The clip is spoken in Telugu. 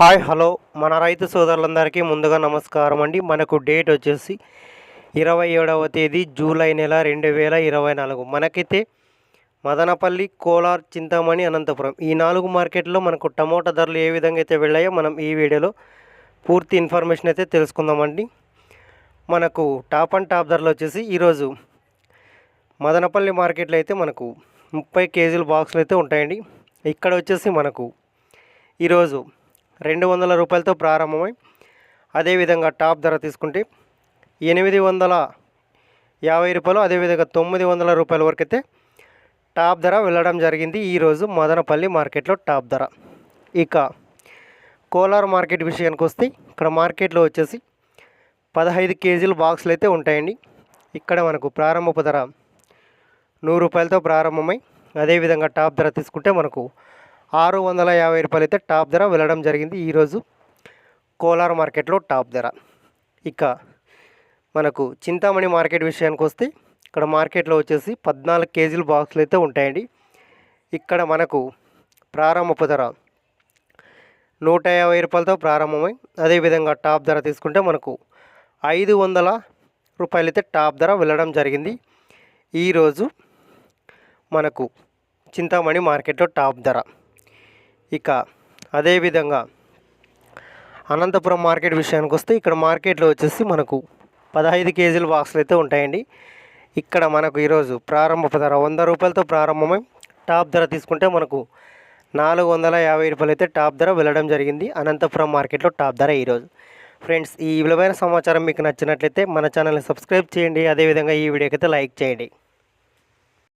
హాయ్ హలో మన రైతు సోదరులందరికీ ముందుగా నమస్కారం అండి. మనకు డేట్ వచ్చేసి 27వ తేదీ జూలై నెల 2024. మనకైతే మదనపల్లి, కోలార్, చింతామణి, అనంతపురం ఈ 4 మార్కెట్లో మనకు టమోటా ధరలు ఏ విధంగా అయితే వెళ్ళాయో మనం ఈ వీడియోలో పూర్తి ఇన్ఫర్మేషన్ అయితే తెలుసుకుందామండి. మనకు టాప్ అండ్ టాప్ ధరలు వచ్చేసి ఈరోజు మదనపల్లి మార్కెట్లో అయితే మనకు 30 కేజీల బాక్సులు అయితే ఉంటాయండి. ఇక్కడ వచ్చేసి మనకు ఈరోజు 200 రూపాయలతో ప్రారంభమై అదేవిధంగా టాప్ ధర తీసుకుంటే 850 రూపాయలు, అదేవిధంగా 900 రూపాయల వరకు అయితే టాప్ ధర వెళ్ళడం జరిగింది ఈరోజు మదనపల్లి మార్కెట్లో టాప్ ధర. ఇక కోలార్ మార్కెట్ విషయానికి వస్తే ఇక్కడ మార్కెట్లో వచ్చేసి 15 కేజీల బాక్సులు అయితే ఉంటాయండి. ఇక్కడ మనకు ప్రారంభపు ధర 100 రూపాయలతో ప్రారంభమై అదేవిధంగా టాప్ ధర తీసుకుంటే మనకు 650 రూపాయలు అయితే టాప్ ధర వెళ్ళడం జరిగింది ఈరోజు కోలార్ మార్కెట్లో టాప్ ధర. ఇక మనకు చింతామణి మార్కెట్ విషయానికి వస్తే ఇక్కడ మార్కెట్లో వచ్చేసి 14 కేజీల బాక్సులు అయితే ఉంటాయండి. ఇక్కడ మనకు ప్రారంభపు ధర 150 రూపాయలతో ప్రారంభమై అదేవిధంగా టాప్ ధర తీసుకుంటే మనకు 500 రూపాయలు అయితే టాప్ ధర వెళ్ళడం జరిగింది ఈరోజు మనకు చింతామణి మార్కెట్లో టాప్ ధర. ఇక అదేవిధంగా అనంతపురం మార్కెట్ విషయానికి వస్తే ఇక్కడ మార్కెట్లో వచ్చేసి మనకు 15 కేజీల బాక్సులు అయితే ఉంటాయండి. ఇక్కడ మనకు ఈరోజు ప్రారంభపు ధర 100 రూపాయలతో ప్రారంభమై టాప్ ధర తీసుకుంటే మనకు 450 రూపాయలు అయితే టాప్ ధర వెళ్ళడం జరిగింది అనంతపురం మార్కెట్లో టాప్ ధర ఈరోజు. ఫ్రెండ్స్, ఈ విలువైన సమాచారం మీకు నచ్చినట్లయితే మన ఛానల్ని సబ్స్క్రైబ్ చేయండి. అదేవిధంగా ఈ వీడియోకి అయితే లైక్ చేయండి.